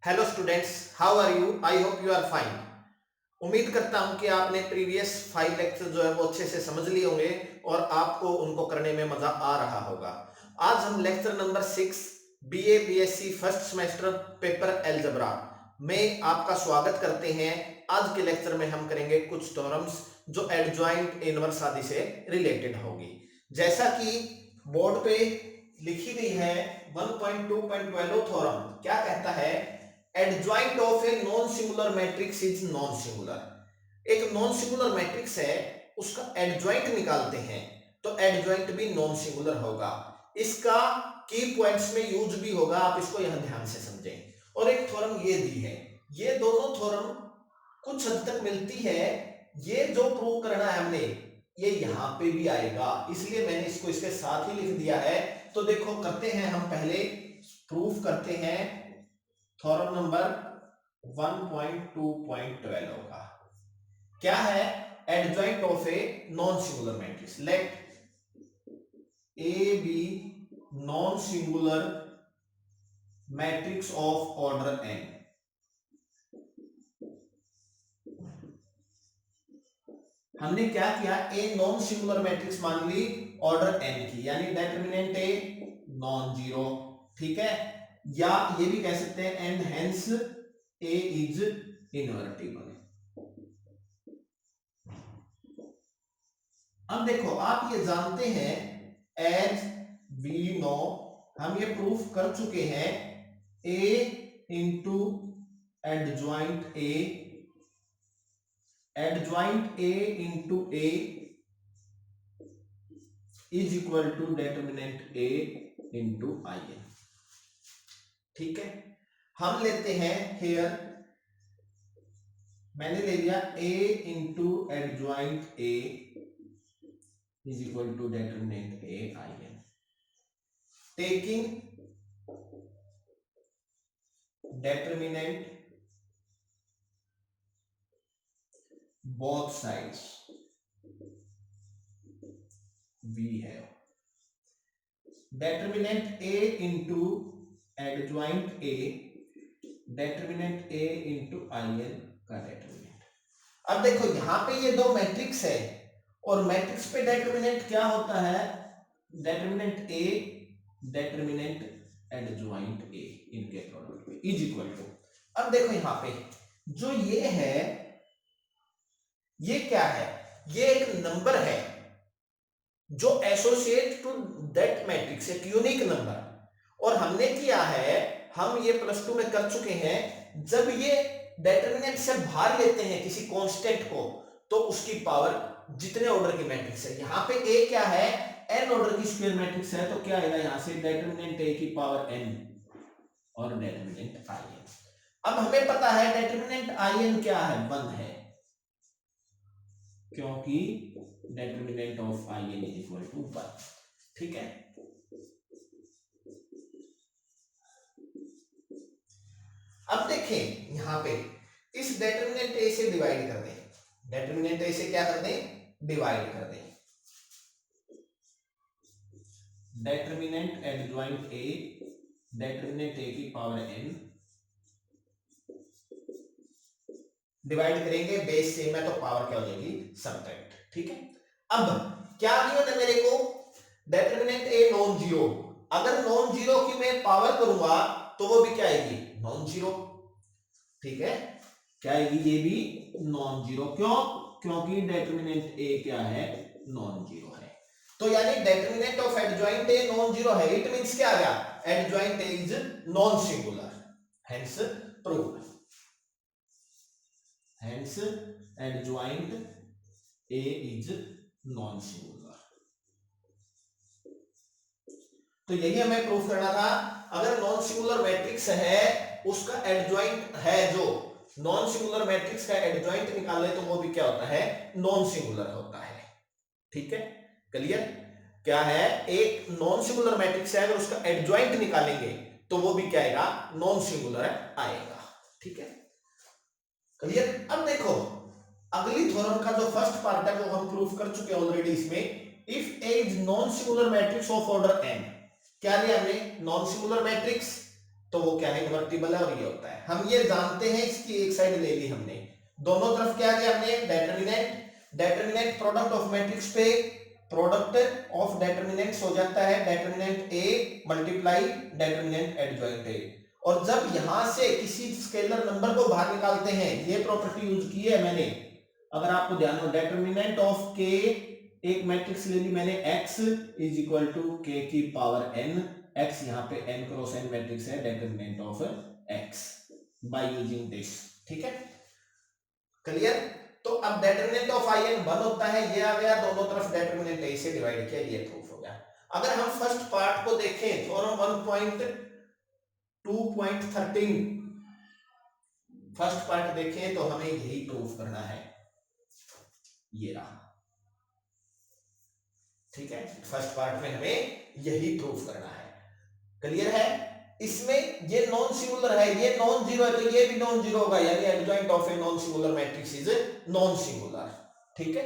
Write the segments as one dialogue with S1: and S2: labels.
S1: Hello students, how are you? I hope you are fine. उम्मीद करता हूं कि आपने प्रीवियस 5 लेक्चर जो है वो अच्छे से समझ लिए होंगे और आपको उनको करने में मजा आ रहा होगा। आज हम lecture number 6 BA BSc first semester paper algebra में आपका स्वागत करते हैं। आज के लेक्चर में हम करेंगे कुछ थ्योरम्स जो एडजॉइंट इनवर्स आदि से रिलेटेड होगी। जैसा कि बोर्ड पे लिखी गई है 1.2.12 थ्योरम क्या कहता है? Adjoint of a non singular matrix is non singular. एक नॉन सिंगुलर मैट्रिक्स है, उसका एडजॉइंट निकालते हैं तो एडजॉइंट भी नॉन सिंगुलर होगा। इसका की पॉइंट्स में यूज भी होगा, आप इसको यहां ध्यान से समझें। और एक थ्योरम ये दी है, ये दोनों थ्योरम कुछ हद तक मिलती है। ये जो प्रूव करना है हमने, ये यहां पे भी आएगा, इसलिए मैंने इसको इसके साथ ही लिख दिया है। तो देखो करते हैं, हम पहले प्रूफ करते हैं थ्योरम नंबर 1.2.12 का। क्या है? Adjoint of a non singular matrix. Let A be non singular matrix of order n. हमने क्या किया? ए नॉन सिंगुलर मैट्रिक्स मान ली ऑर्डर एन की, यानी डेटर्मिनेंट ए नॉन जीरो। ठीक है, या ये भी कह सकते हैं and hence A is invertible. अब देखो, आप ये जानते हैं एज वी नो, हम ये प्रूफ कर चुके हैं A into adjoint A, adjoint A into A is equal to determinant A into I n. ठीक है, हम लेते हैं हेयर, मैंने ले लिया A into adjoint A is equal to determinant A I n, taking determinant both sides we have determinant a into adjoint a, determinant a into in का determinant। अब देखो यहां पे ये दो मैट्रिक्स है और मैट्रिक्स पे determinant क्या होता है? determinant a determinant adjoint a इनके प्रोडक्ट पे इज इक्वल टू। अब देखो यहां पे जो ये है, ये क्या है? ये एक नंबर है जो एसोसिएट टू दैट मैट्रिक्स, एक यूनिक नंबर। और हमने किया है, हम ये प्लस टू में कर चुके हैं, जब ये डेटर्मिनेंट से बाहर लेते हैं किसी कांस्टेंट को तो उसकी पावर जितने ऑर्डर की मैट्रिक्स है, यहां पे ए क्या है? एन ऑर्डर की स्क्वायर मैट्रिक्स है, तो क्या आएगा यहां से? डेटर्मिनेंट ए की पावर एन और डेटर्मिनेंट आई एन। अब हमें पता है डेटर्मिनेंट आई एन क्या है? 1 है, क्योंकि determinant of I n is equal to 1। ठीक है, अब देखें यहां पे इस डेटर्मिनेंट ए से डिवाइड कर दें, डेटर्मिनेंट ए से क्या कर दें? डिवाइड कर दें। डेटर्मिनेंट एडजॉइंट ए, डेटर्मिनेंट ए की पावर एन, डिवाइड करेंगे, बेस सेम है तो पावर क्या हो जाएगी? सब्ट्रैक्ट। ठीक है, अब क्या गिवन है मेरे को? Determinant a non zero. अगर नॉन जीरो की मैं पावर करूंगा तो वो भी क्या आएगी? Non zero. ठीक है, क्या आएगी? ये भी नॉन जीरो। क्यों? क्योंकि डेटर्मिनेंट ए क्या है? नॉन जीरो है। तो यानी determinant of adjoint a non zero है। इट मींस क्या आ गया? Adjoint A is non singular, hence proved. Hence, adjoint A is non-singular। तो यही हमें प्रूफ करना था। अगर नॉन सिंगुलर मैट्रिक्स है, उसका एडजॉइंट है, जो नॉन सिंगुलर मैट्रिक्स का एडजॉइंट निकाले तो वो भी क्या होता है? नॉन सिंगुलर होता है। ठीक है, क्लियर? क्या है? एक नॉन सिंगुलर मैट्रिक्स है, अगर उसका एडजॉइंट निकालेंगे तो वो भी क्या आएगा? नॉन सिंगुलर आएगा। ठीक है, क्लियर? अब देखो अगली थ्योरम का जो फर्स्ट पार्ट है वो हम प्रूफ कर चुके हैं ऑलरेडी इसमें। If A is non singular matrix of order n, क्या लिया हमने? नॉन सिंगुलर मैट्रिक्स तो वो क्या है, इन्वर्टिबल है, और ये होता है। हम ये जानते हैं, इसकी एक साइड ले ली हमने, दोनों तरफ क्या किया हमने, डेटर्मिनेंट प्रोडक्ट ऑफ मैट्रिक्स पे प्रोडक्ट ऑफ डेटर्मिनेंट्स हो जाता है determinant A multiply determinant adjoint A. और जब यहां से किसी स्केलर नंबर को बाहर निकालते हैं, ये प्रॉपर्टी यूज की है मैंने, अगर आपको ध्यान हो, डेटर्मिनेंट ऑफ के, एक मैट्रिक्स ले ली मैंने x is equal to k की पावर n, x यहाँ पे n क्रॉस n मैट्रिक्स है, determinant of x by using this. ठीक है, क्लियर। तो अब डेटर्मिनेंट ऑफ i n 1 होता है, ये आ गया, दोनों तरफ डेटर्मिनेंट a से डिवाइड किया, ये प्रूफ हो गया। अगर हम फर्स्ट पार्ट को देखें, थ्योरम 1.2.13 फर्स्ट पार्ट देखें तो हमें यही प्रूफ करना है, ये रहा। ठीक है, फर्स्ट पार्ट में हमें यही प्रूफ करना है, क्लियर है। इसमें ये नॉन सिंगुलर है, ये नॉन जीरो है, तो ये भी नॉन जीरो होगा, यानी adjoint of a non singular matrix is non singular. ठीक है,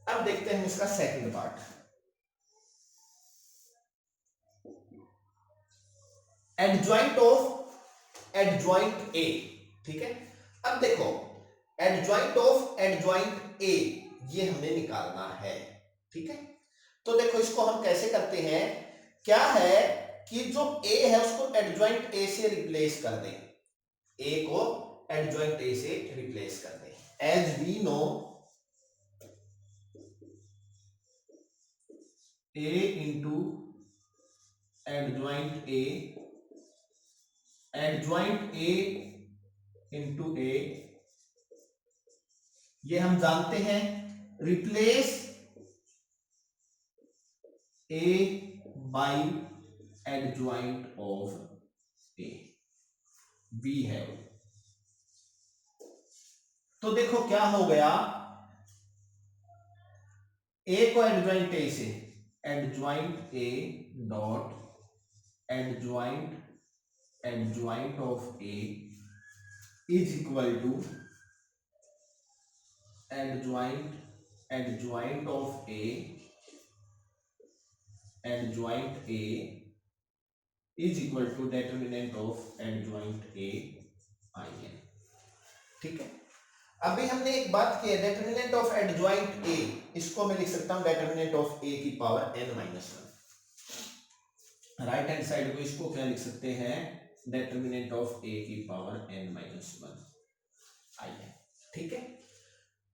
S1: अब देखते हैं इसका second part, adjoint of adjoint A. ठीक है, अब देखो एडजॉइंट ऑफ एडजॉइंट ए ये हमें निकालना है। ठीक है, तो देखो इसको हम कैसे करते हैं, क्या है कि जो a है उसको एडजॉइंट a से रिप्लेस कर दें, a को एडजॉइंट a से रिप्लेस कर दें। As we know a into adjoint a, adjoint a into a, ये हम जानते हैं, replace a by adjoint of a, b है। तो देखो क्या हो गया, a को एडजॉइंट a से, adjoint a dot adjoint of a is equal to adjoint of a, adjoint a is equal to determinant of adjoint a in। ठीक है, अभी हमने एक बात की है, डेटर्मिनेंट ऑफ एडजॉइंट a, इसको मैं लिख सकता हूं डेटर्मिनेंट ऑफ a की power n-1। Right hand side को इसको क्या लिख सकते हैं, डेटर्मिनेंट ऑफ a की पावर n-1 in। ठीक है,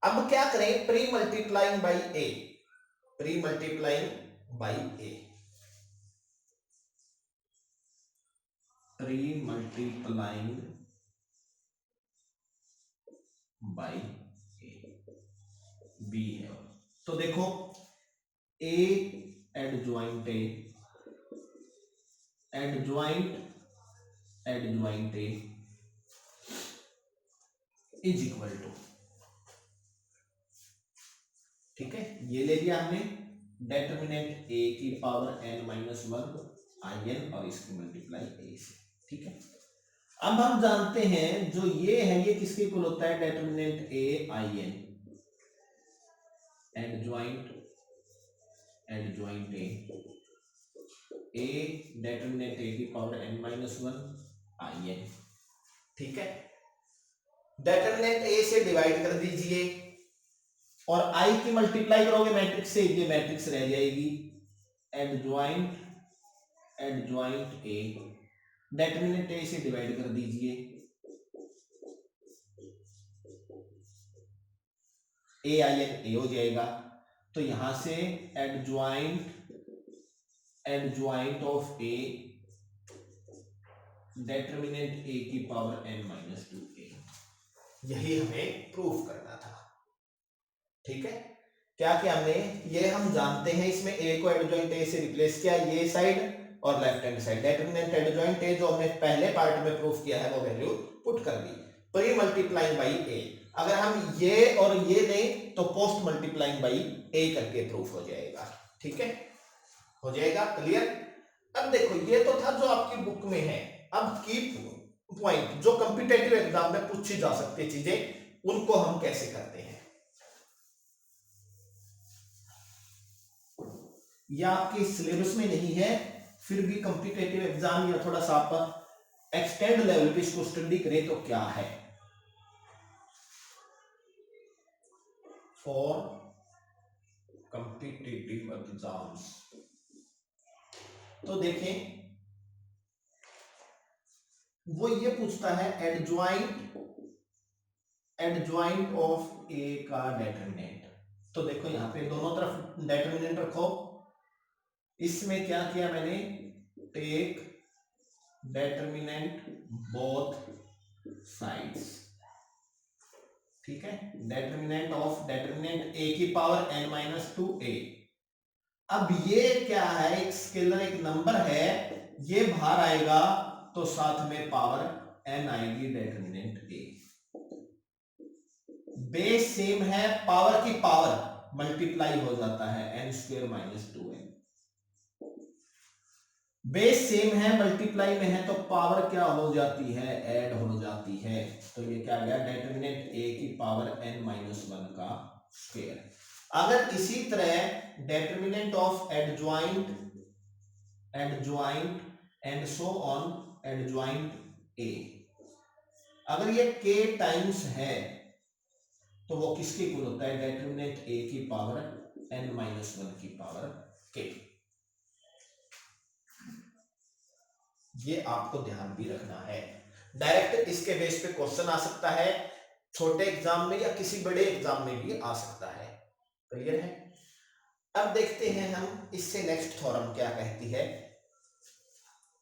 S1: अब क्या करें, pre multiplying by a, pre multiplying by a, pre multiplying by a, b है। तो देखो a adjoint a, adjoint a is equal to, ठीक है, ये ले लिया हमने, डेटर्मिनेंट a की पावर n-1 in और इसकी मल्टीप्लाई a से। ठीक है, अब हम जानते हैं जो ये है ये किसके इक्वल होता है, determinant a in, adjoint a determinant a की पावर n-1 in। ठीक है, डेटर्मिनेंट a से डिवाइड कर दीजिए और i की मल्टीप्लाई करोगे मैट्रिक्स से, ये मैट्रिक्स रह जाएगी, एडजॉइंट a डेटर्मिनेंट a से डिवाइड कर दीजिए, a in a हो जाएगा। तो यहां से adjoint of a determinant a की पावर n-2a, यही हमें प्रूफ करना था। ठीक है, क्या किया हमने, ये हम जानते हैं, इसमें a को एडजॉइंट a से रिप्लेस किया, ये साइड और left hand side, determinant adjoint a जो हमने पहले पार्ट में प्रूफ किया है वो वैल्यू पुट कर दी, प्री मल्टीप्लाइंग बाई a। अगर हम ये और ये दें तो पोस्ट मल्टीप्लाइंग बाई a करके प्रूफ हो जाएगा। ठीक है, हो जाएगा, क्लियर। अब देखो ये तो था जो आपकी बुक में है, अब की पॉइंट जो कॉम्पिटिटिव एग्जाम में पूछी जा सकती चीजें, उनको हम कैसे करते हैं। यह आपके सिलेबस में नहीं है, फिर भी कॉम्पिटिटिव एग्जाम या थोड़ा सा आप एक्सटेंड लेवल पे इसको स्टडी करें तो क्या है, फॉर कॉम्पिटिटिव एग्जाम्स। तो देखें वो ये पूछता है एडजॉइंट ऑफ ए का डेटरमिनेंट। तो देखो यहां पे दोनों तरफ डेटरमिनेंट रखो, इसमें क्या किया मैंने, टेक डेटरमिनेंट बोथ साइड्स, ठीक है, डेटरमिनेंट ए की पावर n माइनस 2a। अब ये क्या है, एक स्केलर, एक नंबर है, ये बाहर आएगा तो साथ में पावर n आएगी, डेटरमिनेंट a। बेस सेम है, पावर की पावर मल्टीप्लाई हो जाता है, n square minus 2n। Base same है, मल्टीप्लाई में है, तो पावर क्या हो जाती है, ऐड हो जाती है। तो ये क्या आ गया, डेटरमिनेंट a की पावर n माइनस 1 का स्क्वायर। अगर इसी तरह determinant of adjoint and so on adjoint a, अगर ये k टाइम्स है तो वो किसके इक्वल होता है, डेटरमिनेंट a की पावर n माइनस 1 की पावर k। ये आपको ध्यान भी रखना है, डायरेक्ट इसके बेस पे क्वेश्चन आ सकता है, छोटे एग्जाम में या किसी बड़े एग्जाम में भी आ सकता है। क्लियर है। अब देखते हैं हम इससे नेक्स्ट थ्योरम क्या कहती है,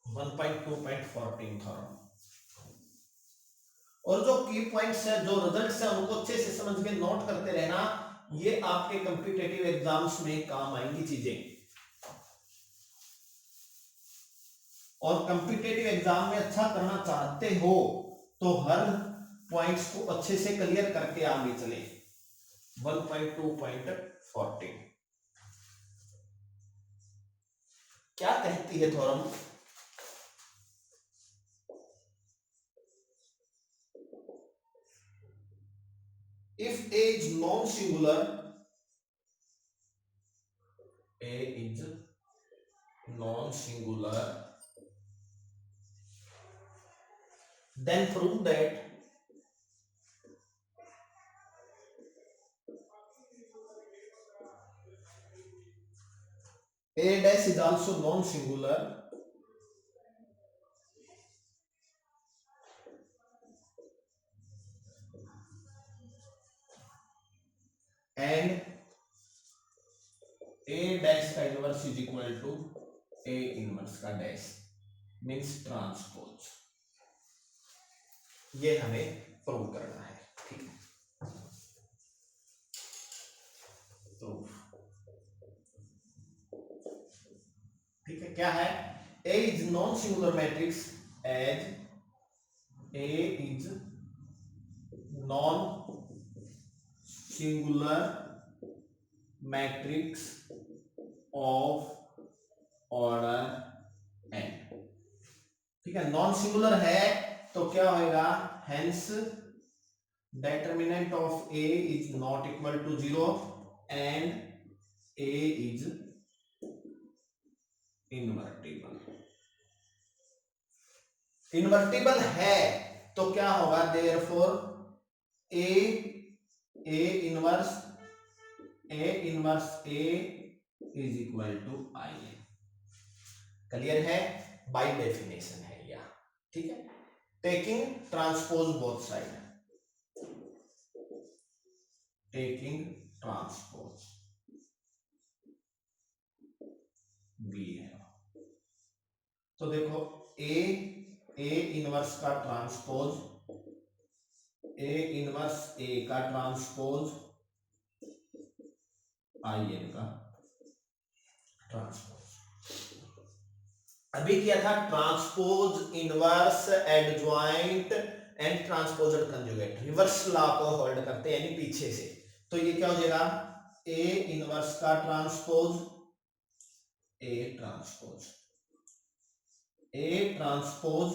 S1: 1.2.14 थ्योरम। और जो की पॉइंट्स है, जो रिजल्ट्स है, उनको अच्छे से समझ के नोट करते रहना, ये आपके कॉम्पिटिटिव एग्जाम्स में काम आएंगी चीजें। और कॉम्पिटिटिव एग्जाम में अच्छा करना चाहते हो तो हर पॉइंट्स को अच्छे से क्लियर करके आगे चले। 1.2.14 क्या कहती है theorem, if A is non singular, A is non singular, then prove that A dash is also non-singular and A dash का inverse is equal to A inverse का डैश, मीन्स ट्रांसपोज। ये हमें प्रूव करना है, ठीक है। Proof, ठीक है, क्या है, A is non singular matrix as A is non singular matrix of order n, ठीक है। नॉन सिंगुलर है तो क्या होगा, hence determinant of A is not equal to 0 and A is invertible. Invertible है तो क्या होगा, therefore A inverse A is equal to I। Clear है, बाय डेफिनेशन है यह, ठीक है। Taking transpose both side, taking transpose B है। तो देखो A इनवर्स का ट्रांसपोज, A इनवर्स A का ट्रांसपोज IN का ट्रांसपोज। अभी किया था transpose, inverse, adjoint and transpose conjugate, reverse law को होल्ड करते हैं यानी पीछे से। तो ये क्या हो जाएगा, A इनवर्स का transpose A transpose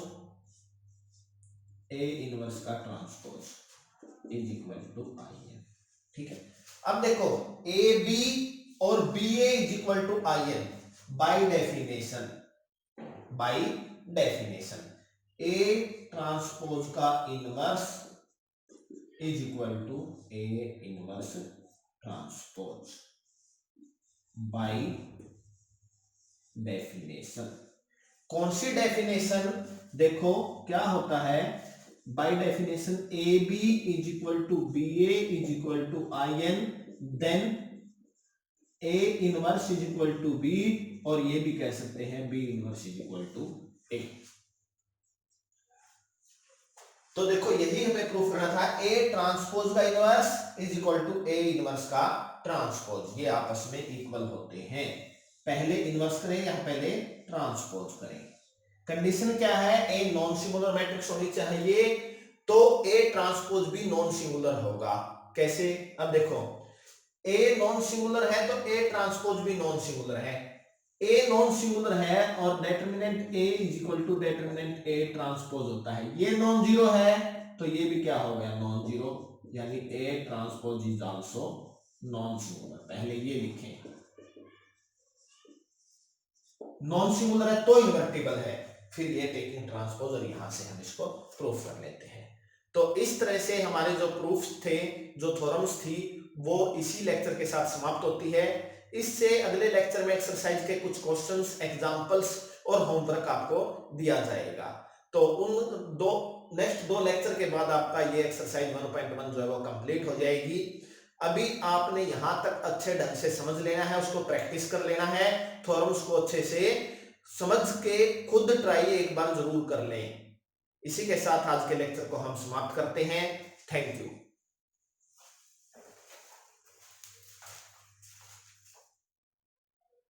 S1: A inverse का transpose is equal to IN, ठीक है। अब देखो AB और BA is equal to IN by definition A transpose का inverse is equal to A inverse transpose by definition. कौन सी डेफिनेशन? देखो क्या होता है, by definition A B is equal to B A is equal to I n, then A inverse is equal to B, और ये भी कह सकते हैं B inverse is equal to A. तो देखो यही हमें प्रूफ करना था, ए ट्रांसपोज का inverse is equal to A inverse का ट्रांसपोज, ये आपस में इक्वल होते हैं। पहले इनवर्स करें या पहले ट्रांसपोज करें? कंडीशन क्या है? ए नॉन सिंगुलर मैट्रिक्स होनी चाहिए, तो ए ट्रांसपोज भी नॉन सिंगुलर होगा। कैसे? अब देखो, ए नॉन सिंगुलर है तो ए ट्रांसपोज भी नॉन सिंगुलर है। ए नॉन सिंगुलर है और determinant A is equal to determinant A transpose होता है, ये नॉन जीरो है तो ये भी क्या हो गया? नॉन जीरो, यानी A transpose is also known singular. पहले ये लिखें, नॉन सिंगुलर है तो इन्वर्टिबल है, फिर ये टेकिंग ट्रांसपोज, और यहां से हम इसको प्रूफ कर लेते हैं। तो इस तरह से हमारे जो प्रूफ्स थे, जो थ्योरम्स थी, वो इसी लेक्चर के साथ समाप्त होती है। इससे अगले लेक्चर में एक्सरसाइज के कुछ क्वेश्चंस, एग्जांपल्स और होमवर्क आपको दिया जाएगा। तो उन नेक्स्ट दो लेक्चर के बाद आपका ये एक्सरसाइज 1.1 जो है वो कंप्लीट हो जाएगी। अभी आपने यहां तक अच्छे ढंग से समझ लेना है, उसको प्रैक्टिस कर लेना है, थ्योरम्स को अच्छे से समझ के खुद ट्राई एक बार जरूर कर लें। इसी के साथ आज के लेक्चर को हम समाप्त करते हैं। Thank you.